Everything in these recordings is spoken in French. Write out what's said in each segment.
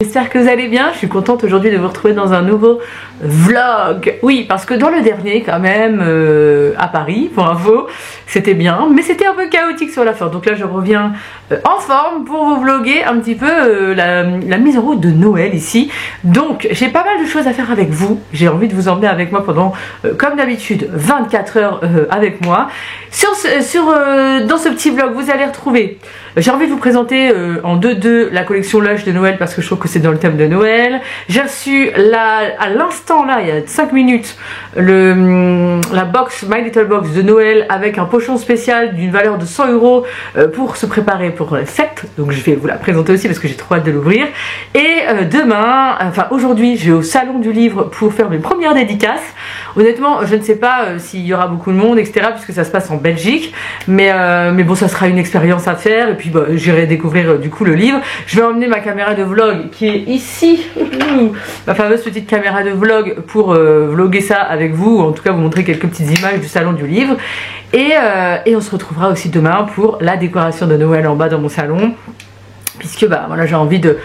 J'espère que vous allez bien, je suis contente aujourd'hui de vous retrouver dans un nouveau vlog. Oui, parce que dans le dernier quand même, à Paris, pour info, c'était bien, mais c'était un peu chaotique sur la fin. Donc là je reviens en forme pour vous vlogger un petit peu la mise en route de Noël ici. Donc j'ai pas mal de choses à faire avec vous, j'ai envie de vous emmener avec moi pendant, comme d'habitude, 24 heures avec moi. Dans ce petit vlog, vous allez retrouver, j'ai envie de vous présenter en 2-2 la collection Lush de Noël parce que je trouve que c'est dans le thème de Noël. J'ai reçu à l'instant là, il y a 5 minutes, la box, My Little Box de Noël avec un pochon spécial d'une valeur de 100 € pour se préparer pour la fête. Donc je vais vous la présenter aussi parce que j'ai trop hâte de l'ouvrir. Et demain, enfin aujourd'hui, je vais au salon du livre pour faire mes premières dédicaces. Honnêtement, je ne sais pas s'il y aura beaucoup de monde, etc. puisque ça se passe en Belgique. Mais bon, ça sera une expérience à faire. Et puis bah, j'irai découvrir du coup le livre. Je vais emmener ma caméra de vlog qui est ici. Ma fameuse petite caméra de vlog pour vlogger ça avec vous. Ou en tout cas vous montrer quelques petites images du salon du livre. Et on se retrouvera aussi demain pour la décoration de Noël en bas dans mon salon. Puisque bah voilà, j'ai envie de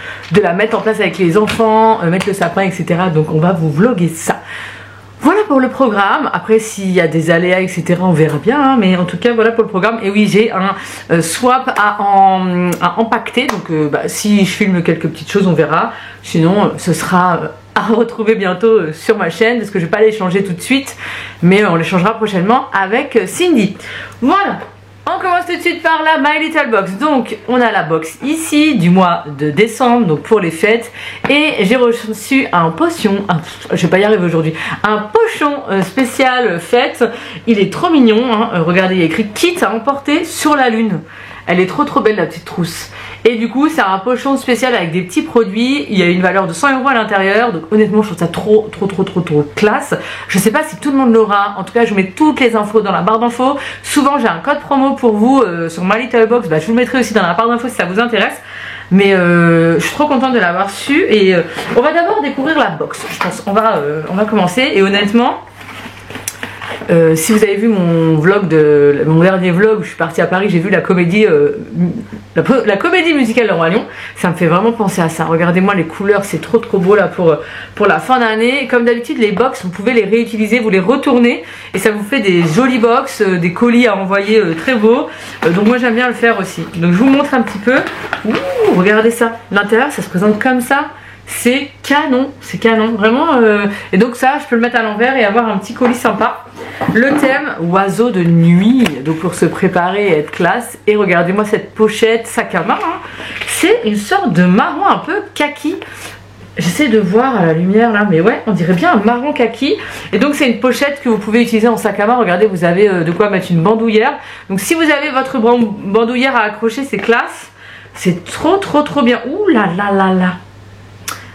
la mettre en place avec les enfants, mettre le sapin, etc. Donc on va vous vlogger ça. Voilà pour le programme. Après s'il y a des aléas, etc. on verra bien, hein. Mais en tout cas voilà pour le programme. Et oui, j'ai un swap à empaqueter. Donc bah, si je filme quelques petites choses on verra. Sinon ce sera à retrouver bientôt sur ma chaîne. Parce que je vais pas les changer tout de suite. Mais on les changera prochainement avec Cindy. Voilà. On commence tout de suite par la My Little Box. Donc on a la box ici du mois de décembre, donc pour les fêtes. Et j'ai reçu un potion, je vais pas y arriver aujourd'hui, un pochon spécial fête. Il est trop mignon, hein. Regardez, il y a écrit kit à emporter sur la lune. Elle est trop belle la petite trousse. Et du coup c'est un pochon spécial avec des petits produits. Il y a une valeur de 100 € à l'intérieur. Donc honnêtement je trouve ça trop classe. Je sais pas si tout le monde l'aura. En tout cas je vous mets toutes les infos dans la barre d'infos. Souvent j'ai un code promo pour vous sur My Little Box. Bah, je vous le mettrai aussi dans la barre d'infos si ça vous intéresse. Mais je suis trop contente de l'avoir su. Et on va d'abord découvrir la box. Je pense on va commencer. Et honnêtement si vous avez vu mon dernier vlog où je suis partie à Paris, j'ai vu la comédie musicale de Roi Lion. Ça me fait vraiment penser à ça. Regardez-moi les couleurs, c'est trop beau là pour la fin d'année. Comme d'habitude les box, vous pouvez les réutiliser, vous les retournez et ça vous fait des jolies box, des colis à envoyer très beaux. Donc moi j'aime bien le faire aussi. Donc je vous montre un petit peu. Ouh, regardez ça. L'intérieur ça se présente comme ça. C'est canon, vraiment. Et donc ça, je peux le mettre à l'envers et avoir un petit colis sympa. Le thème, oiseau de nuit, donc pour se préparer et être classe. Et regardez-moi cette pochette, sac à main. Hein. C'est une sorte de marron un peu kaki. J'essaie de voir à la lumière là, mais ouais, on dirait bien un marron kaki. Et donc c'est une pochette que vous pouvez utiliser en sac à main. Regardez, vous avez de quoi mettre une bandoulière. Donc si vous avez votre bandoulière à accrocher, c'est classe. C'est trop bien. Ouh là là là là.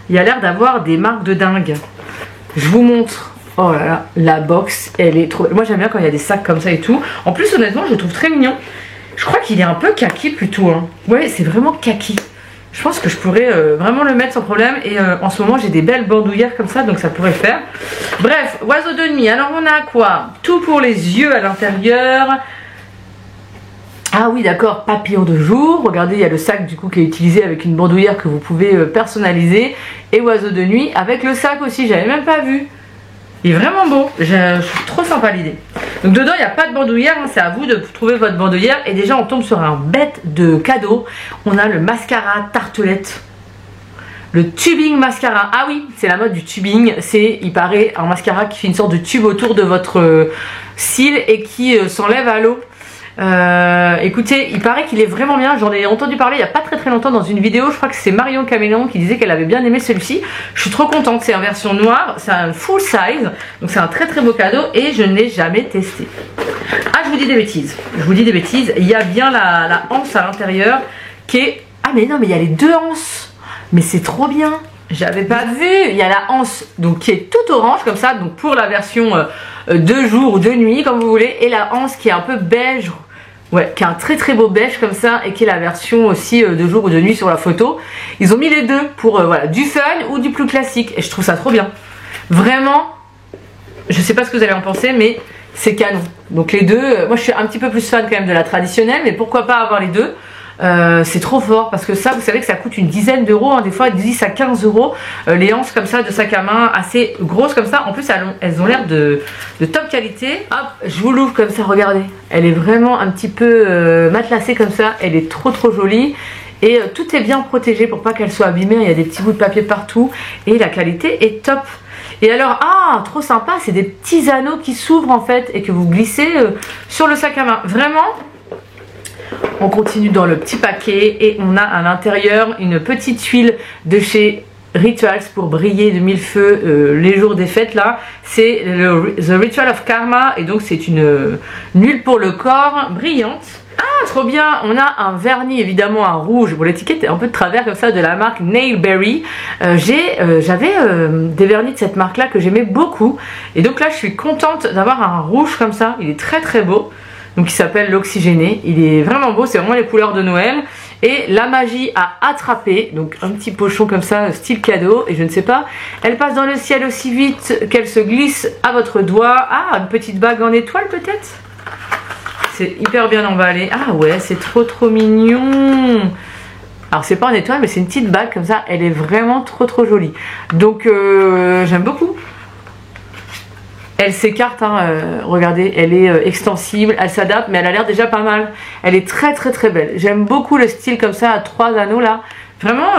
Il y a l'air d'avoir des marques de dingue. Je vous montre. Oh là là, la box, elle est trop belle. Moi j'aime bien quand il y a des sacs comme ça et tout. En plus honnêtement je le trouve très mignon. Je crois qu'il est un peu kaki plutôt, hein. Ouais, c'est vraiment kaki. Je pense que je pourrais vraiment le mettre sans problème. Et en ce moment j'ai des belles bandoulières comme ça, donc ça pourrait le faire. Bref, oiseau de nuit. Alors on a quoi? Tout pour les yeux à l'intérieur. Ah oui d'accord, papillon de jour, regardez il y a le sac du coup qui est utilisé avec une bandoulière que vous pouvez personnaliser. Et oiseau de nuit avec le sac aussi, j'avais même pas vu. Il est vraiment beau, je suis trop sympa l'idée. Donc dedans il n'y a pas de bandoulière, hein, c'est à vous de trouver votre bandoulière. Et déjà on tombe sur un bête de cadeau. On a le mascara tartelette. Le tubing mascara, ah oui c'est la mode du tubing. C'est il paraît un mascara qui fait une sorte de tube autour de votre cils et qui s'enlève à l'eau. Écoutez, il paraît qu'il est vraiment bien. J'en ai entendu parler il n'y a pas très longtemps dans une vidéo. Je crois que c'est Marion Caméléon qui disait qu'elle avait bien aimé celui-ci. Je suis trop contente, c'est en version noire. C'est un full size, donc c'est un très beau cadeau. Et je ne l'ai jamais testé. Ah je vous dis des bêtises. Il y a bien la anse à l'intérieur qui est... Ah mais non mais il y a les deux anses. Mais c'est trop bien. J'avais pas vu. Il y a la anse donc qui est toute orange comme ça. Donc pour la version de jour ou de nuit comme vous voulez. Et la anse qui est un peu beige. Ouais, qui est un très beau beige comme ça et qui est la version aussi de jour ou de nuit sur la photo. Ils ont mis les deux pour voilà, du fun ou du plus classique et je trouve ça trop bien. Vraiment, je sais pas ce que vous allez en penser mais c'est canon. Donc les deux, moi je suis un petit peu plus fan quand même de la traditionnelle mais pourquoi pas avoir les deux. c'est trop fort parce que ça, vous savez que ça coûte une dizaine d'euros, hein, des fois 10 à 15 euros, les anses comme ça de sac à main assez grosses comme ça. En plus elles ont l'air de top qualité. Hop, je vous l'ouvre comme ça, regardez, elle est vraiment un petit peu matelassée comme ça, elle est trop jolie. Et tout est bien protégé pour pas qu'elle soit abîmée, il y a des petits bouts de papier partout et la qualité est top. Et alors, trop sympa, c'est des petits anneaux qui s'ouvrent en fait et que vous glissez sur le sac à main. Vraiment, on continue dans le petit paquet et on a à l'intérieur une petite huile de chez Rituals pour briller de mille feux les jours des fêtes là. C'est le The Ritual of Karma et donc c'est une huile pour le corps brillante. Ah, trop bien. On a un vernis, évidemment un rouge. Bon, l'étiquette est un peu de travers comme ça, de la marque Nailberry. J'avais des vernis de cette marque là que j'aimais beaucoup et donc là je suis contente d'avoir un rouge comme ça. Il est très beau, donc il s'appelle l'oxygéné. Il est vraiment beau, c'est vraiment les couleurs de Noël. Et la magie à attraper, donc un petit pochon comme ça, style cadeau. Et je ne sais pas, elle passe dans le ciel aussi vite qu'elle se glisse à votre doigt. Ah, une petite bague en étoile peut-être. C'est hyper bien emballé. Ah ouais, c'est trop mignon. Alors c'est pas en étoile, mais c'est une petite bague comme ça. Elle est vraiment trop jolie. Donc j'aime beaucoup. Elle s'écarte, hein, regardez, elle est extensible, elle s'adapte, mais elle a l'air déjà pas mal. Elle est très belle. J'aime beaucoup le style comme ça à 3 anneaux là. Vraiment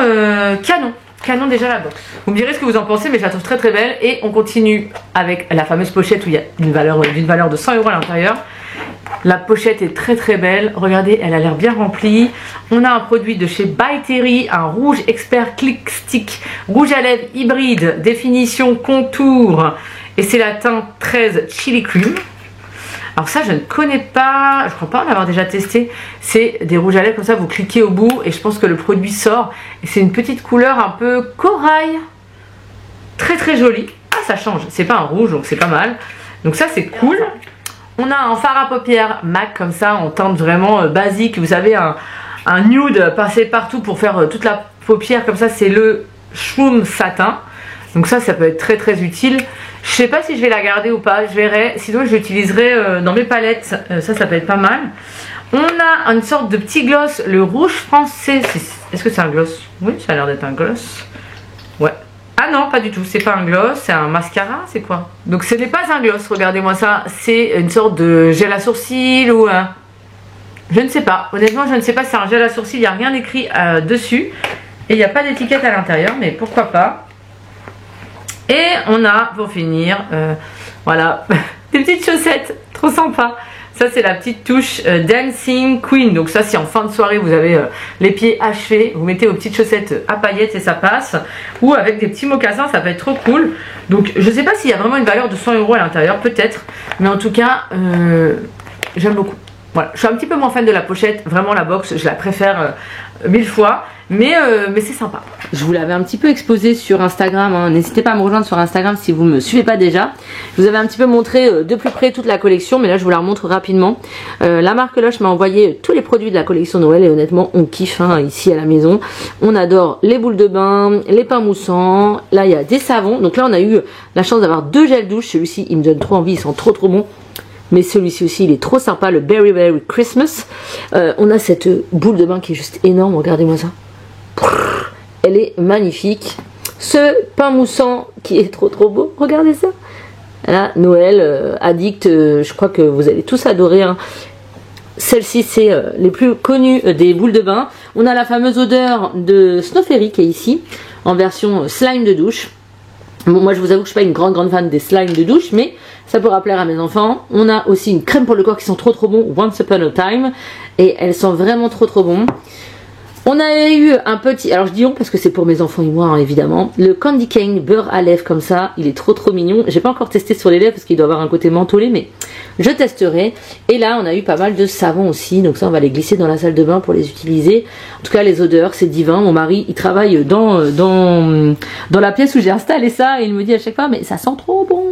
canon déjà la box. Vous me direz ce que vous en pensez, mais je la trouve très belle. Et on continue avec la fameuse pochette où il y a d'une valeur de 100 euros à l'intérieur. La pochette est très belle, regardez, elle a l'air bien remplie. On a un produit de chez By Terry, un rouge expert click stick, rouge à lèvres hybride, définition contour, et c'est la teinte 13 Chili Cream. Alors ça je ne connais pas, je crois pas en avoir déjà testé. C'est des rouges à lèvres comme ça, vous cliquez au bout et je pense que le produit sort. Et c'est une petite couleur un peu corail, très jolie. Ah, ça change, c'est pas un rouge donc c'est pas mal. Donc ça c'est cool. On a un fard à paupières MAC comme ça en teinte vraiment basique. Vous savez, un nude passé partout pour faire toute la paupière comme ça. C'est le Shroom Satin. Donc ça peut être très utile. Je sais pas si je vais la garder ou pas, je verrai. Sinon je l'utiliserai dans mes palettes. Ça peut être pas mal. On a une sorte de petit gloss, le rouge français. Est-ce que c'est un gloss? Oui, ça a l'air d'être un gloss. Ouais. Ah non, pas du tout, c'est pas un gloss, c'est un mascara, c'est quoi? Donc ce n'est pas un gloss, regardez-moi ça, c'est une sorte de gel à sourcils ou un... Je ne sais pas, honnêtement je ne sais pas si c'est un gel à sourcils, il n'y a rien écrit dessus. Et il n'y a pas d'étiquette à l'intérieur, mais pourquoi pas. Et on a, pour finir, voilà, des petites chaussettes, trop sympa. Ça c'est la petite touche Dancing Queen. Donc ça si en fin de soirée vous avez les pieds achevés, vous mettez vos petites chaussettes à paillettes et ça passe. Ou avec des petits mocassins, ça peut être trop cool. Donc je sais pas s'il y a vraiment une valeur de 100 euros à l'intérieur, peut-être. Mais en tout cas, j'aime beaucoup. Voilà, je suis un petit peu moins fan de la pochette. Vraiment la box, je la préfère 1000 fois. Mais c'est sympa. Je vous l'avais un petit peu exposé sur Instagram, hein. N'hésitez pas à me rejoindre sur Instagram si vous ne me suivez pas déjà. Je vous avais un petit peu montré de plus près toute la collection, mais là je vous la remontre rapidement. La marque Lush m'a envoyé tous les produits de la collection Noël et honnêtement on kiffe, hein, ici à la maison. On adore les boules de bain, les pains moussants, là il y a des savons. Donc là on a eu la chance d'avoir 2 gels douche, celui-ci il me donne trop envie, ils sont trop bons. Mais celui-ci aussi il est trop sympa, le Berry Christmas. On a cette boule de bain qui est juste énorme, regardez-moi ça. Elle est magnifique. Ce pain moussant qui est trop beau, regardez ça. Là, Noël, addict, je crois que vous allez tous adorer, hein. Celle-ci c'est les plus connues des boules de bain. On a la fameuse odeur de Snow Fairy qui est ici en version slime de douche. Bon, moi je vous avoue que je suis pas une grande fan des slimes de douche, mais ça pourra plaire à mes enfants. On a aussi une crème pour le corps qui sont trop bons, Once Upon a Time, et elles sont vraiment trop bons. On a eu un petit, alors je dis on parce que c'est pour mes enfants et moi, hein, évidemment, le Candy Cane beurre à lèvres comme ça, il est trop mignon. J'ai pas encore testé sur les lèvres parce qu'il doit avoir un côté mentholé, mais je testerai. Et là on a eu pas mal de savons aussi, donc ça on va les glisser dans la salle de bain pour les utiliser. En tout cas les odeurs c'est divin. Mon mari il travaille dans la pièce où j'ai installé ça et il me dit à chaque fois mais ça sent trop bon.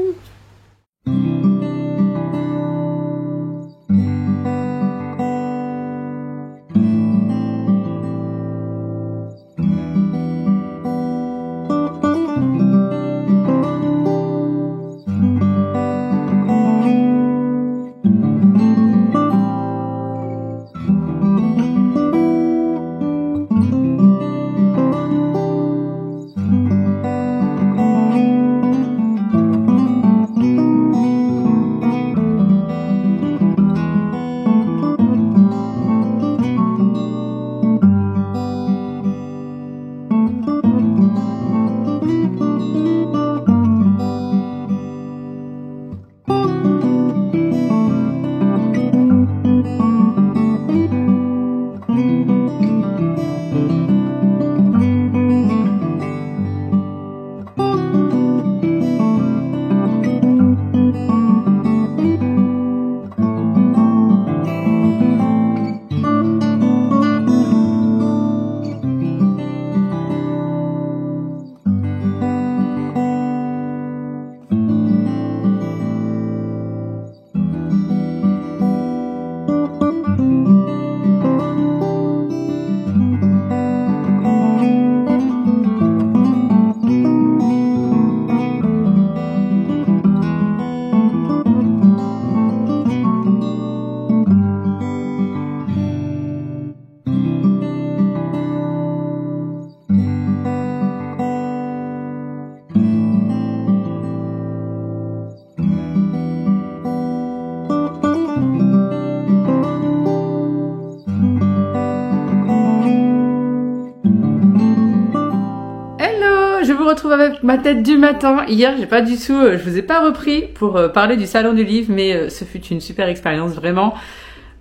retrouve avec ma tête du matin. Hier, j'ai pas du tout, je vous ai pas repris pour parler du salon du livre, mais ce fut une super expérience, vraiment.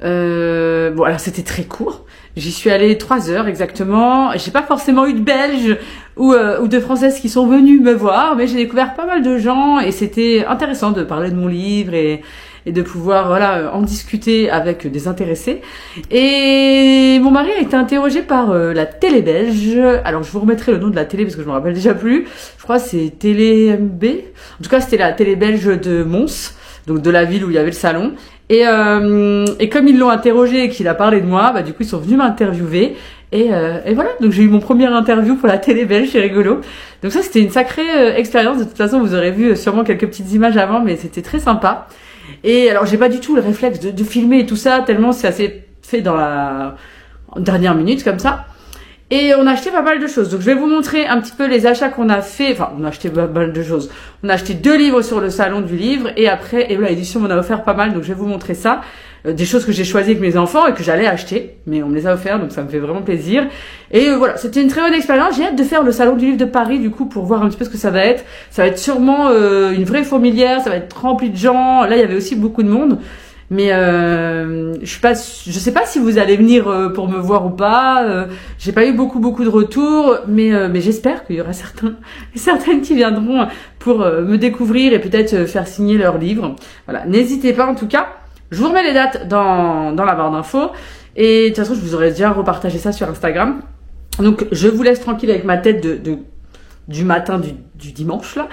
Bon, alors c'était très court. J'y suis allée 3 heures exactement. J'ai pas forcément eu de Belges ou de Françaises qui sont venus me voir, mais j'ai découvert pas mal de gens et c'était intéressant de parler de mon livre et de pouvoir voilà en discuter avec des intéressés. Et mon mari a été interrogé par la télé belge. Alors je vous remettrai le nom de la télé parce que je me rappelle déjà plus. Je crois que c'est Télé MB. En tout cas, c'était la télé belge de Mons, donc de la ville où il y avait le salon. Et comme ils l'ont interrogé et qu'il a parlé de moi, bah du coup ils sont venus m'interviewer. Et voilà, donc j'ai eu mon premier interview pour la télé belge, c'est rigolo. Donc ça c'était une sacrée expérience. De toute façon, vous aurez vu sûrement quelques petites images avant, mais c'était très sympa. Et alors j'ai pas du tout le réflexe de filmer et tout ça, tellement c'est assez fait dans la dernière minute comme ça. Et on a acheté pas mal de choses. Donc je vais vous montrer un petit peu les achats qu'on a fait. Enfin, on a acheté pas mal de choses. On a acheté 2 livres sur le salon du livre. Et après, Ebla Édition m'en a offert pas mal. Donc je vais vous montrer ça. Des choses que j'ai choisies avec mes enfants et que j'allais acheter. Mais on me les a offerts, donc ça me fait vraiment plaisir. Et voilà, c'était une très bonne expérience. J'ai hâte de faire le salon du livre de Paris, du coup, pour voir un petit peu ce que ça va être. Ça va être sûrement une vraie fourmilière. Ça va être rempli de gens. Là, il y avait aussi beaucoup de monde. Mais je sais pas si vous allez venir pour me voir ou pas. J'ai pas eu beaucoup de retours, mais j'espère qu'il y aura certaines qui viendront pour me découvrir et peut-être faire signer leur livre. Voilà, n'hésitez pas en tout cas. Je vous remets les dates dans la barre d'infos et de toute façon je vous aurais déjà repartagé ça sur Instagram. Donc je vous laisse tranquille avec ma tête du matin du dimanche là.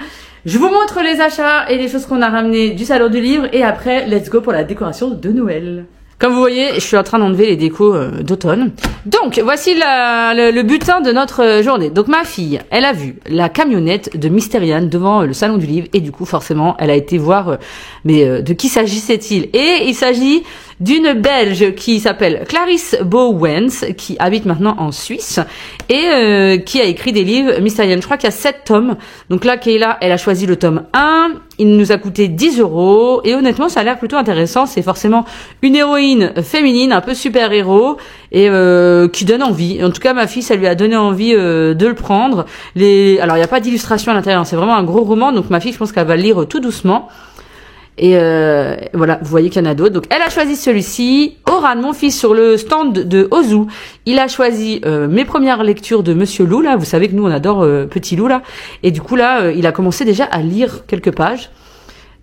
Je vous montre les achats et les choses qu'on a ramenées du salon du livre et après, let's go pour la décoration de Noël. Comme vous voyez, je suis en train d'enlever les décos d'automne. Donc, voici le butin de notre journée. Donc, ma fille, elle a vu la camionnette de Mysteriane devant le salon du livre et du coup, forcément, elle a été voir mais de qui s'agissait-il. Et il s'agit d'une Belge qui s'appelle Clarisse Bowens, qui habite maintenant en Suisse et qui a écrit des livres Mysteriane. Je crois qu'il y a 7 tomes. Donc là, Kayla, elle a choisi le tome 1. Il nous a coûté 10 € et honnêtement, ça a l'air plutôt intéressant. C'est forcément une héroïne féminine, un peu super-héros et qui donne envie. En tout cas, ma fille, ça lui a donné envie de le prendre. Alors, il n'y a pas d'illustration à l'intérieur. C'est vraiment un gros roman. Donc, ma fille, je pense qu'elle va le lire tout doucement. Et voilà, vous voyez qu'il y en a d'autres. Donc, elle a choisi celui-ci. Oran, mon fils, sur le stand de Ozu, il a choisi mes premières lectures de Monsieur Lou, là. Vous savez que nous, on adore Petit Lou, là. Et du coup, là, il a commencé déjà à lire quelques pages.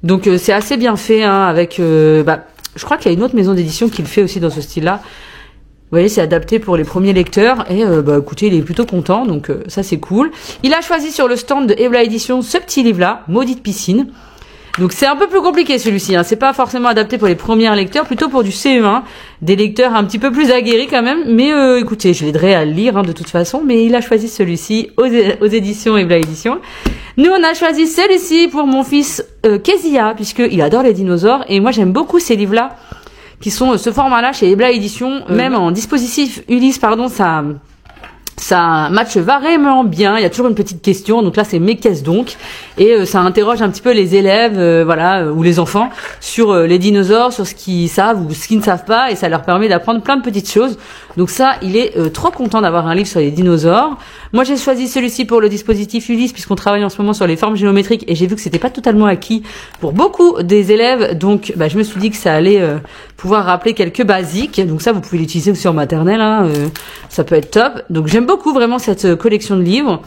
Donc, c'est assez bien fait, hein, avec... je crois qu'il y a une autre maison d'édition qui le fait aussi dans ce style-là. Vous voyez, c'est adapté pour les premiers lecteurs. Et écoutez, il est plutôt content, donc ça, c'est cool. Il a choisi sur le stand de Ebla Édition ce petit livre-là, Maudite piscine. Donc c'est un peu plus compliqué celui-ci, hein. C'est pas forcément adapté pour les premiers lecteurs, plutôt pour du CE1, des lecteurs un petit peu plus aguerris quand même, mais écoutez, je l'aiderai à le lire hein, de toute façon, mais il a choisi celui-ci aux éditions Ebla Édition. Nous on a choisi celui-ci pour mon fils Kezia, puisqu'il adore les dinosaures, et moi j'aime beaucoup ces livres-là, qui sont ce format-là chez Ebla Édition, même en dispositif Ulysse, pardon, ça matche vraiment bien. Il y a toujours une petite question. Donc là, c'est mais qu'est-ce donc? Et ça interroge un petit peu les élèves, voilà, ou les enfants sur les dinosaures, sur ce qu'ils savent ou ce qu'ils ne savent pas, et ça leur permet d'apprendre plein de petites choses. Donc ça, il est trop content d'avoir un livre sur les dinosaures. Moi, j'ai choisi celui-ci pour le dispositif Ulysse, puisqu'on travaille en ce moment sur les formes géométriques, et j'ai vu que c'était pas totalement acquis pour beaucoup des élèves. Donc, je me suis dit que ça allait pouvoir rappeler quelques basiques. Donc ça, vous pouvez l'utiliser aussi en maternelle, hein, ça peut être top. Donc j'aime beaucoup vraiment cette collection de livres.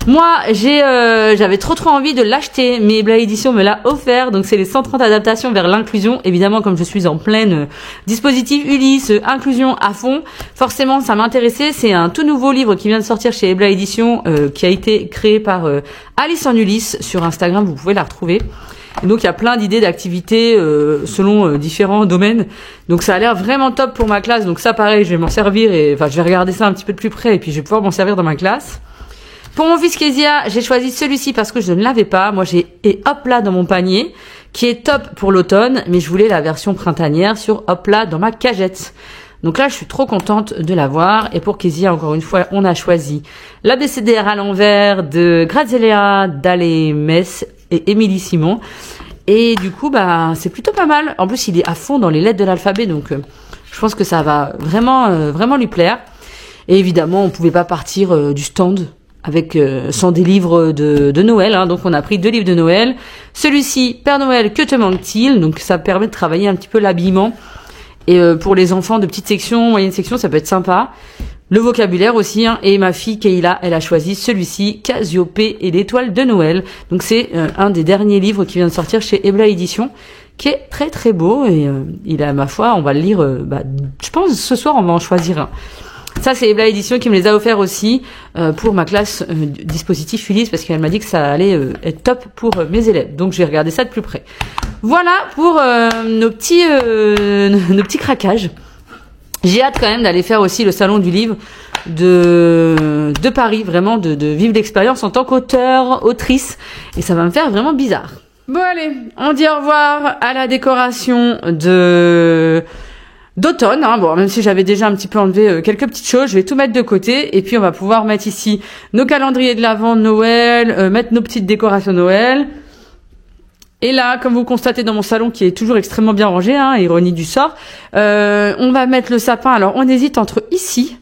Moi, j'avais trop envie de l'acheter, mais Ebla Édition me l'a offert. Donc c'est les 130 adaptations vers l'inclusion. Évidemment, comme je suis en pleine dispositif Ulysse, inclusion à fond, forcément ça m'intéressait. C'est un tout nouveau livre qui vient de sortir chez Ebla Édition, qui a été créé par Alice en Ulysse sur Instagram. Vous pouvez la retrouver. Et donc il y a plein d'idées d'activités selon différents domaines. Donc ça a l'air vraiment top pour ma classe. Donc ça pareil, je vais m'en servir et je vais regarder ça un petit peu de plus près et puis je vais pouvoir m'en servir dans ma classe. Pour mon fils Kezia, j'ai choisi celui-ci parce que je ne l'avais pas. Moi j'ai Hopla dans mon panier qui est top pour l'automne, mais je voulais la version printanière sur Hopla dans ma cagette. Donc là, je suis trop contente de l'avoir. Et pour Kezia, encore une fois, on a choisi l'ABCDR à l'envers de Grazia Dalemes et Émilie Simon. Et du coup, c'est plutôt pas mal. En plus, il est à fond dans les lettres de l'alphabet, donc je pense que ça va vraiment lui plaire. Et évidemment, on pouvait pas partir du stand avec sont des livres de Noël, hein. Donc on a pris 2 livres de Noël. Celui-ci, Père Noël, que te manque-t-il? Donc ça permet de travailler un petit peu l'habillement. Et pour les enfants de petite section, moyenne section, ça peut être sympa. Le vocabulaire aussi, hein. Et ma fille Kayla, elle a choisi celui-ci, Cassiope et l'étoile de Noël. Donc c'est un des derniers livres qui vient de sortir chez Ebla Édition, qui est très très beau. Et il a, ma foi, on va le lire, je pense ce soir on va en choisir un. Ça, c'est Ebla Édition qui me les a offerts aussi pour ma classe dispositif Ulysse, parce qu'elle m'a dit que ça allait être top pour mes élèves. Donc, je vais regarder ça de plus près. Voilà pour nos petits craquages. J'ai hâte quand même d'aller faire aussi le salon du livre de Paris, vraiment de vivre l'expérience en tant qu'auteur, autrice. Et ça va me faire vraiment bizarre. Bon, allez, on dit au revoir à la décoration d'automne, hein. Bon, même si j'avais déjà un petit peu enlevé quelques petites choses, je vais tout mettre de côté et puis on va pouvoir mettre ici nos calendriers de l'Avent, Noël, mettre nos petites décorations Noël. Et là, comme vous constatez dans mon salon qui est toujours extrêmement bien rangé, hein, ironie du sort, on va mettre le sapin. Alors, on hésite entre ici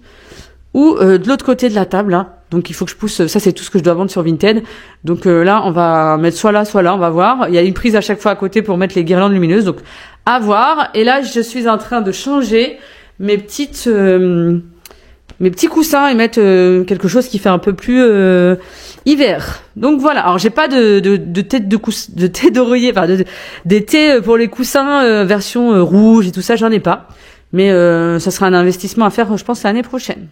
ou de l'autre côté de la table, hein. Donc il faut que je pousse, ça c'est tout ce que je dois vendre sur Vinted. Donc là, on va mettre soit là, on va voir. Il y a une prise à chaque fois à côté pour mettre les guirlandes lumineuses, donc à voir. Et là, je suis en train de changer mes petits coussins et mettre quelque chose qui fait un peu plus hiver. Donc voilà. Alors j'ai pas de tête de thé d'oreiller, enfin des thés pour les coussins version rouge et tout ça, j'en ai pas. Mais ça sera un investissement à faire, je pense, l'année prochaine.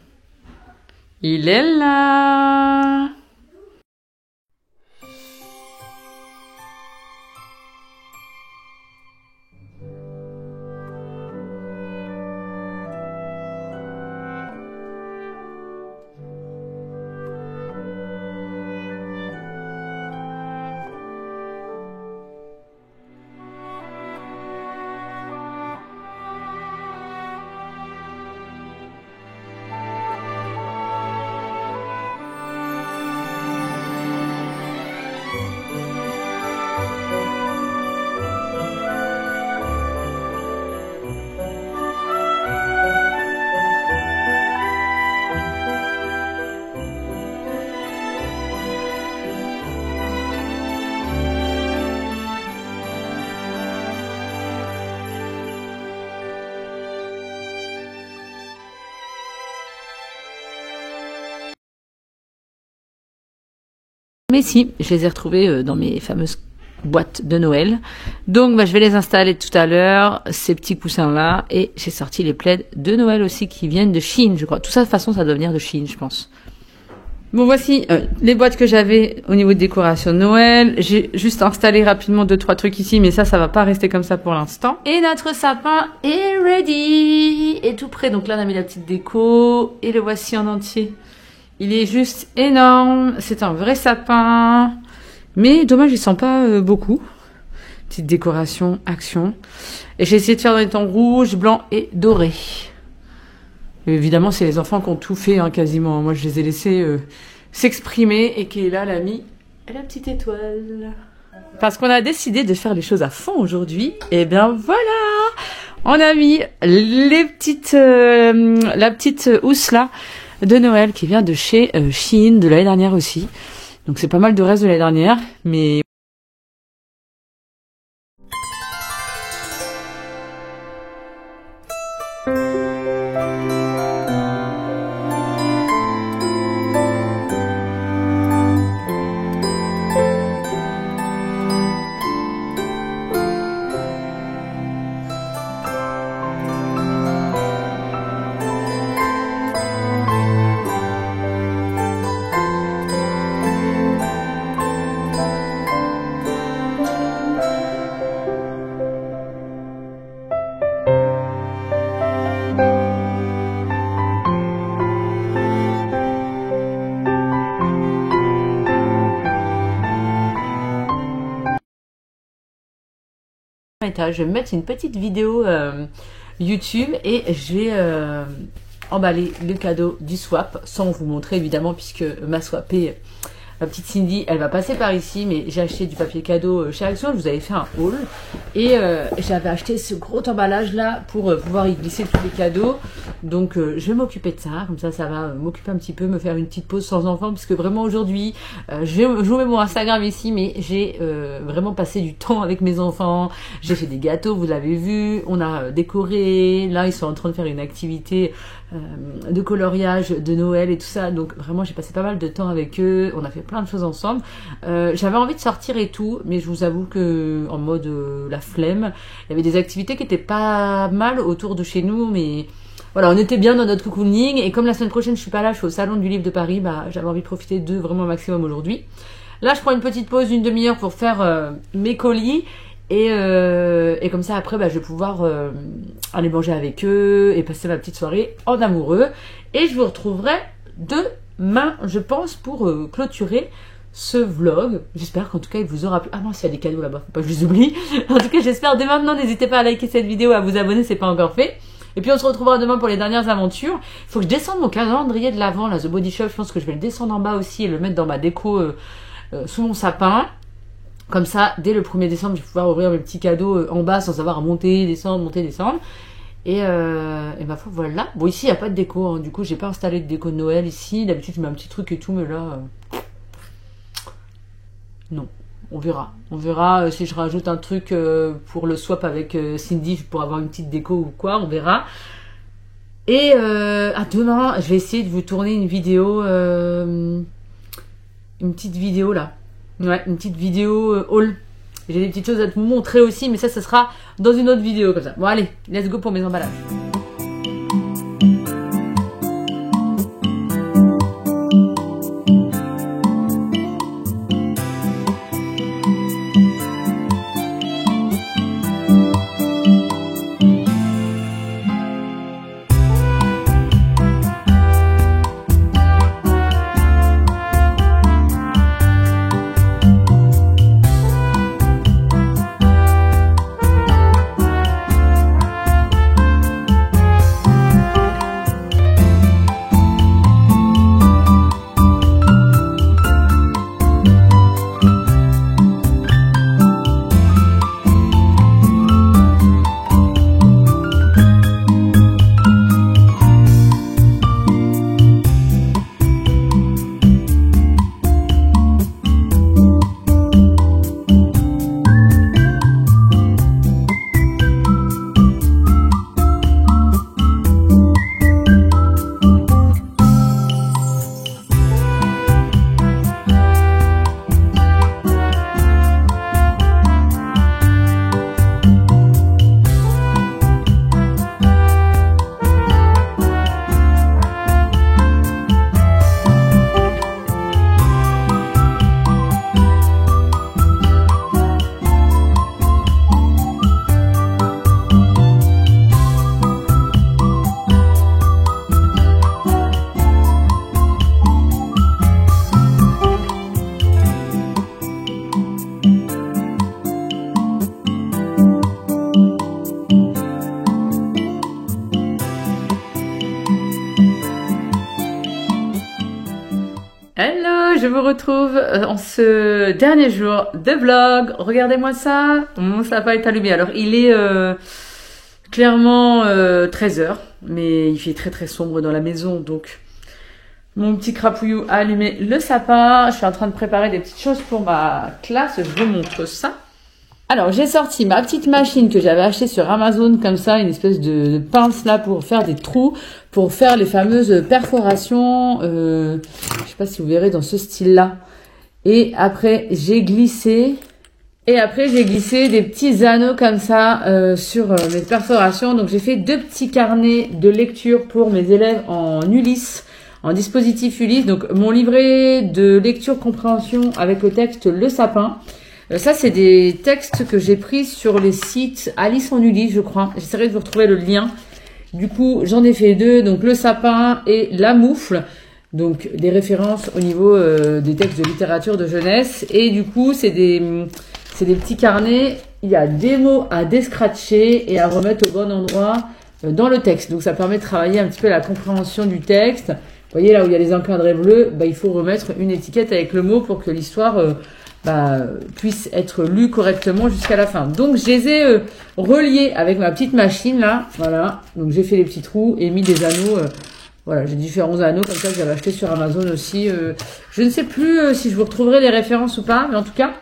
Il est là. Mais si, je les ai retrouvés dans mes fameuses boîtes de Noël. Donc je vais les installer tout à l'heure, ces petits coussins là. Et j'ai sorti les plaids de Noël aussi qui viennent de Chine, je crois. Tout ça de toute façon ça doit venir de Chine, je pense. Bon, voici les boîtes que j'avais au niveau de décoration de Noël. J'ai juste installé rapidement 2-3 trucs ici, mais ça va pas rester comme ça pour l'instant. Et notre sapin est ready, et tout prêt. Donc là on a mis la petite déco et le voici en entier. Il est juste énorme, c'est un vrai sapin, mais dommage il sent pas beaucoup. Petite décoration, action. Et j'ai essayé de faire dans les tons rouge, blanc et doré. Et évidemment c'est les enfants qui ont tout fait, hein, quasiment. Moi je les ai laissés s'exprimer et Kayla l'a mis la petite étoile. Parce qu'on a décidé de faire les choses à fond aujourd'hui, et bien voilà, on a mis les petites, la petite housse là de Noël qui vient de chez Shein de l'année dernière aussi. Donc c'est pas mal de reste de l'année dernière, mais je vais me mettre une petite vidéo YouTube et je vais emballer le cadeau du swap sans vous montrer évidemment, puisque ma swapée, ma petite Cindy, elle va passer par ici, mais j'ai acheté du papier cadeau chez Action. Je vous avais fait un haul et j'avais acheté ce gros emballage là pour pouvoir y glisser tous les cadeaux. Donc je vais m'occuper de ça, comme ça va m'occuper un petit peu, me faire une petite pause sans enfant, parce que vraiment aujourd'hui, je vous mets mon Instagram ici, mais j'ai vraiment passé du temps avec mes enfants. J'ai fait des gâteaux, vous l'avez vu, on a décoré, là ils sont en train de faire une activité de coloriage de Noël et tout ça, donc vraiment j'ai passé pas mal de temps avec eux, on a fait plein de choses ensemble. J'avais envie de sortir et tout, mais je vous avoue que en mode la flemme, il y avait des activités qui étaient pas mal autour de chez nous, mais voilà, on était bien dans notre cocooning, et comme la semaine prochaine je suis pas là, je suis au salon du livre de Paris, bah j'avais envie de profiter d'eux vraiment au maximum aujourd'hui. Là je prends une petite pause d'une demi-heure pour faire mes colis, et comme ça après bah, je vais pouvoir aller manger avec eux et passer ma petite soirée en amoureux, et je vous retrouverai demain je pense pour clôturer ce vlog. J'espère qu'en tout cas il vous aura plu. Ah non, s'il y a des cadeaux là-bas, faut pas que je les oublie. En tout cas j'espère dès maintenant, n'hésitez pas à liker cette vidéo, à vous abonner, c'est pas encore fait. Et puis on se retrouvera demain pour les dernières aventures. Il faut que je descende mon calendrier de l'Avent, là, The Body Shop, je pense que je vais le descendre en bas aussi et le mettre dans ma déco sous mon sapin. Comme ça, dès le 1er décembre, je vais pouvoir ouvrir mes petits cadeaux en bas sans avoir à monter, descendre, monter, descendre. Et ma foi, voilà. Bon, ici, il n'y a pas de déco, hein. Du coup, j'ai pas installé de déco de Noël ici. D'habitude, je mets un petit truc et tout, mais là... non. On verra. On verra si je rajoute un truc pour le swap avec Cindy pour avoir une petite déco ou quoi. On verra. Et à demain, je vais essayer de vous tourner une vidéo... une petite vidéo, là. Ouais, une petite vidéo haul. J'ai des petites choses à vous montrer aussi, mais ça sera dans une autre vidéo comme ça. Bon, allez, let's go pour mes emballages. Hello, je vous retrouve en ce dernier jour de vlog. Regardez-moi ça, mon sapin est allumé. Alors il est clairement 13h, mais il fait très très sombre dans la maison, donc mon petit crapouillou a allumé le sapin. Je suis en train de préparer des petites choses pour ma classe, je vous montre ça. Alors j'ai sorti ma petite machine que j'avais achetée sur Amazon, comme ça, une espèce de pince là pour faire des trous, pour faire les fameuses perforations, je sais pas si vous verrez dans ce style là. Et après j'ai glissé des petits anneaux comme ça sur mes perforations. Donc j'ai fait 2 petits carnets de lecture pour mes élèves en Ulysse, en dispositif Ulysse. Donc mon livret de lecture compréhension avec le texte Le Sapin. Ça, c'est des textes que j'ai pris sur les sites Alice en Ulysse, je crois. J'essaierai de vous retrouver le lien. Du coup, j'en ai fait 2, donc Le Sapin et La Moufle. Donc, des références au niveau des textes de littérature de jeunesse. Et du coup, c'est des petits carnets. Il y a des mots à descratcher et à remettre au bon endroit dans le texte. Donc, ça permet de travailler un petit peu la compréhension du texte. Vous voyez, là où il y a les encadrés bleus, bah, il faut remettre une étiquette avec le mot pour que l'histoire... puissent être lus correctement jusqu'à la fin. Donc je les ai reliés avec ma petite machine là, voilà. Donc j'ai fait les petits trous et mis des anneaux. Voilà, j'ai différents anneaux comme ça que j'avais acheté sur Amazon aussi. Je ne sais plus si je vous retrouverai les références ou pas, mais en tout cas,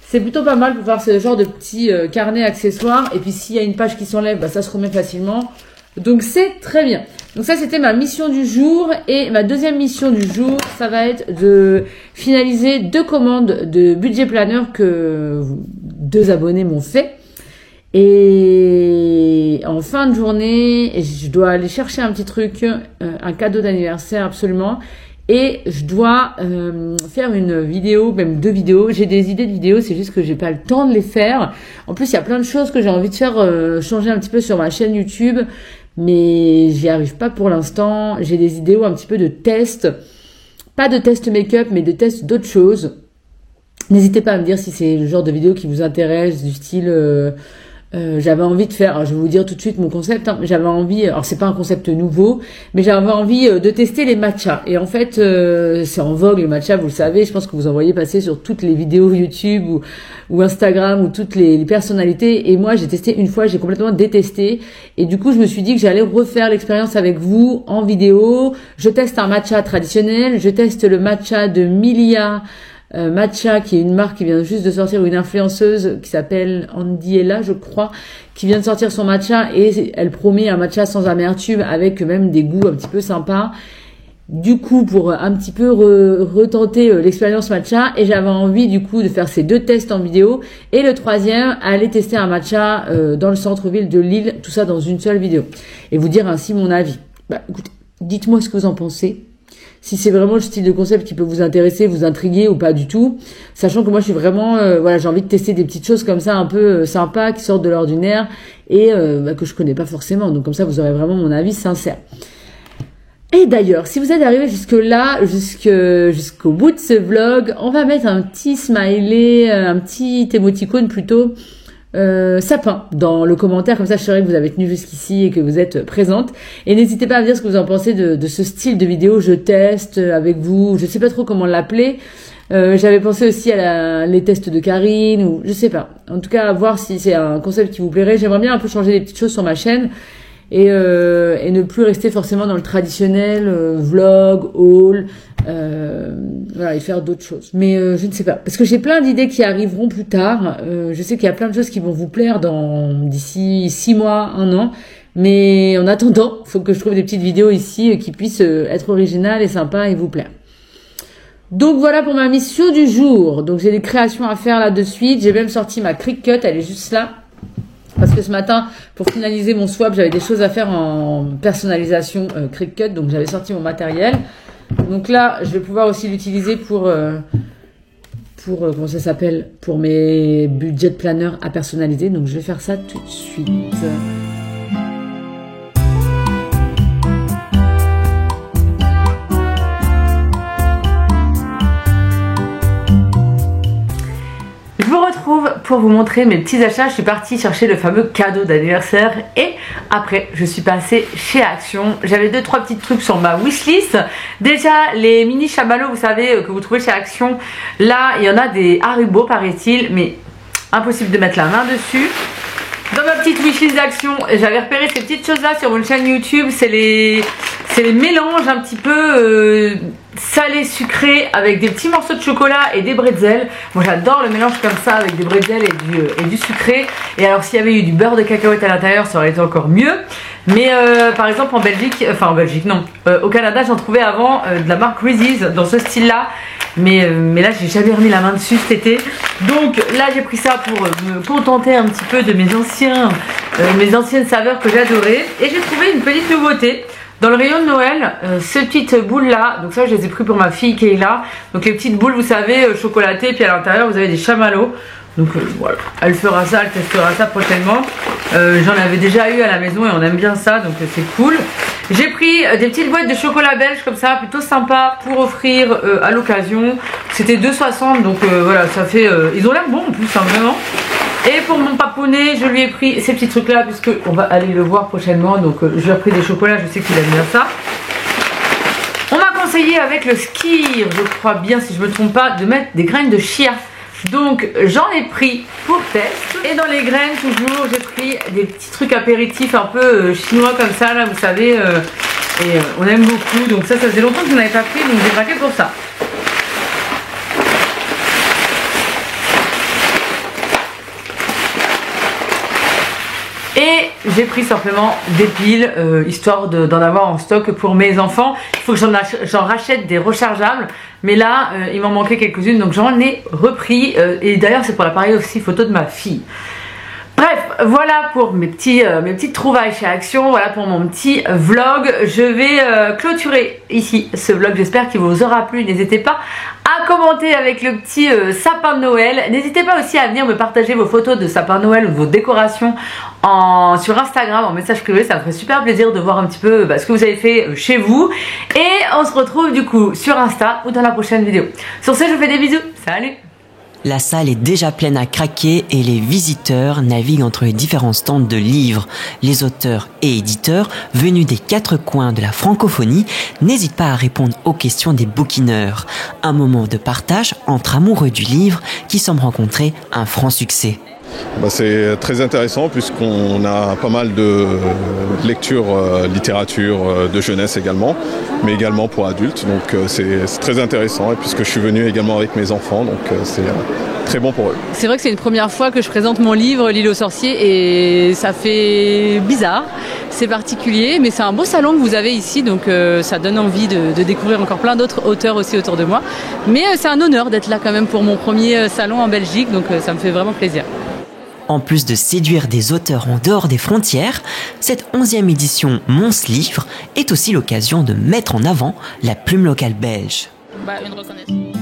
c'est plutôt pas mal pour faire ce genre de petits carnets accessoires. Et puis s'il y a une page qui s'enlève, ça se remet facilement. Donc c'est très bien. Donc ça c'était ma mission du jour. Et ma deuxième mission du jour, ça va être de finaliser 2 commandes de budget planner que 2 abonnés m'ont fait. Et en fin de journée, je dois aller chercher un petit truc, un cadeau d'anniversaire absolument. Et je dois faire une vidéo, même 2 vidéos. J'ai des idées de vidéos, c'est juste que j'ai pas le temps de les faire. En plus, il y a plein de choses que j'ai envie de faire changer un petit peu sur ma chaîne YouTube. Mais j'y arrive pas pour l'instant. J'ai des vidéos un petit peu de tests. Pas de test make-up, mais de tests d'autres choses. N'hésitez pas à me dire si c'est le genre de vidéo qui vous intéresse, du style... j'avais envie de faire, alors je vais vous dire tout de suite mon concept, hein, j'avais envie, alors c'est pas un concept nouveau, mais j'avais envie de tester les matchas. Et en fait, c'est en vogue les matchas, vous le savez, je pense que vous en voyez passer sur toutes les vidéos YouTube ou Instagram ou toutes les personnalités. Et moi, j'ai testé une fois, j'ai complètement détesté. Et du coup, je me suis dit que j'allais refaire l'expérience avec vous en vidéo. Je teste un matcha traditionnel, je teste le matcha de Milia Matcha, qui est une marque qui vient juste de sortir, une influenceuse qui s'appelle Andiella, je crois, qui vient de sortir son matcha et elle promet un matcha sans amertume avec même des goûts un petit peu sympas. Du coup, pour un petit peu retenter l'expérience matcha, et j'avais envie du coup de faire ces 2 tests en vidéo, et le 3e, aller tester un matcha dans le centre-ville de Lille, tout ça dans une seule vidéo, et vous dire ainsi mon avis. Écoutez, dites-moi ce que vous en pensez. Si c'est vraiment le style de concept qui peut vous intéresser, vous intriguer ou pas du tout. Sachant que moi, je suis vraiment... voilà, j'ai envie de tester des petites choses comme ça, un peu sympas, qui sortent de l'ordinaire et que je connais pas forcément. Donc comme ça, vous aurez vraiment mon avis sincère. Et d'ailleurs, si vous êtes arrivé jusque-là, jusqu'au bout de ce vlog, on va mettre un petit smiley, un petit émoticône plutôt... sapin dans le commentaire, comme ça je saurai que vous avez tenu jusqu'ici et que vous êtes présente. Et n'hésitez pas à me dire ce que vous en pensez de ce style de vidéo. Je teste avec vous, je sais pas trop comment l'appeler. J'avais pensé aussi à les tests de Karine, ou je sais pas. En tout cas, à voir si c'est un concept qui vous plairait. J'aimerais bien un peu changer des petites choses sur ma chaîne et ne plus rester forcément dans le traditionnel vlog, haul, voilà, et faire d'autres choses. Mais je ne sais pas, parce que j'ai plein d'idées qui arriveront plus tard. Je sais qu'il y a plein de choses qui vont vous plaire d'ici 6 mois, 1 an. Mais en attendant, il faut que je trouve des petites vidéos ici qui puissent être originales et sympas et vous plaire. Donc voilà pour ma mission du jour. Donc j'ai des créations à faire là de suite. J'ai même sorti ma Cricut, elle est juste là. Parce que ce matin, pour finaliser mon swap, j'avais des choses à faire en personnalisation Cricut. Donc j'avais sorti mon matériel. Donc là, je vais pouvoir aussi l'utiliser pour comment ça s'appelle, pour mes budget planners à personnaliser. Donc je vais faire ça tout de suite. Je vous retrouve pour vous montrer mes petits achats. Je suis partie chercher le fameux cadeau d'anniversaire et après je suis passée chez Action. J'avais 2-3 petits trucs sur ma wishlist. Déjà les mini chamallows, vous savez, que vous trouvez chez Action. Là il y en a des Haribo paraît-il, mais impossible de mettre la main dessus. Dans ma petite wishlist d'Action, j'avais repéré ces petites choses là sur mon chaîne YouTube. C'est les mélanges un petit peu salé sucré avec des petits morceaux de chocolat et des bretzels. Moi j'adore le mélange comme ça avec des bretzels et du sucré. Et alors s'il y avait eu du beurre de cacahuète à l'intérieur, ça aurait été encore mieux. Mais par exemple en Belgique, enfin en Belgique non, au Canada j'en trouvais avant de la marque Reese's dans ce style là. Mais là j'ai jamais remis la main dessus cet été. Donc là j'ai pris ça pour me contenter un petit peu de mes anciennes saveurs que j'adorais. Et j'ai trouvé une petite nouveauté. Dans le rayon de Noël, ces petites boules là, donc ça je les ai pris pour ma fille Kayla. Donc les petites boules vous savez chocolatées, puis à l'intérieur vous avez des chamallows. Donc voilà, elle fera ça, elle testera ça prochainement. J'en avais déjà eu à la maison et on aime bien ça, donc c'est cool. J'ai pris des petites boîtes de chocolat belge comme ça, plutôt sympa pour offrir à l'occasion. C'était 2,60 donc voilà, ça fait... ils ont l'air bons en plus, hein, vraiment. Et pour mon papounet, je lui ai pris ces petits trucs là, puisque on va aller le voir prochainement. Donc je lui ai pris des chocolats, je sais qu'il aime bien ça. On m'a conseillé avec le Skir, je crois bien si je me trompe pas, de mettre des graines de chia. Donc j'en ai pris pour test. Et dans les graines toujours j'ai pris des petits trucs apéritifs un peu chinois comme ça là, vous savez. Et on aime beaucoup. Donc ça faisait longtemps que je n'en avais pas pris, donc j'ai craqué pour ça. Et j'ai pris simplement des piles, histoire d'en avoir en stock pour mes enfants. Il faut que j'en rachète des rechargeables. Mais là, il m'en manquait quelques-unes, donc j'en ai repris. Et d'ailleurs, c'est pour l'appareil aussi photo de ma fille. Bref, voilà pour mes petites trouvailles chez Action, voilà pour mon petit vlog. Je vais clôturer ici ce vlog, j'espère qu'il vous aura plu. N'hésitez pas à commenter avec le petit sapin de Noël. N'hésitez pas aussi à venir me partager vos photos de sapin de Noël ou de vos décorations sur Instagram en message privé. Ça me ferait super plaisir de voir un petit peu ce que vous avez fait chez vous. Et on se retrouve du coup sur Insta ou dans la prochaine vidéo. Sur ce, je vous fais des bisous, salut! La salle est déjà pleine à craquer et les visiteurs naviguent entre les différents stands de livres. Les auteurs et éditeurs venus des 4 coins de la francophonie n'hésitent pas à répondre aux questions des bouquineurs. Un moment de partage entre amoureux du livre qui semble rencontrer un franc succès. C'est très intéressant puisqu'on a pas mal de lectures, littérature, de jeunesse également, mais également pour adultes. Donc c'est très intéressant et puisque je suis venu également avec mes enfants, donc c'est très bon pour eux. C'est vrai que c'est une première fois que je présente mon livre L'île aux sorciers et ça fait bizarre, c'est particulier, mais c'est un beau salon que vous avez ici, donc ça donne envie de découvrir encore plein d'autres auteurs aussi autour de moi. Mais c'est un honneur d'être là quand même pour mon premier salon en Belgique, donc ça me fait vraiment plaisir. En plus de séduire des auteurs en dehors des frontières, cette 11e édition Mons Livre est aussi l'occasion de mettre en avant la plume locale belge. Une reconnaissance.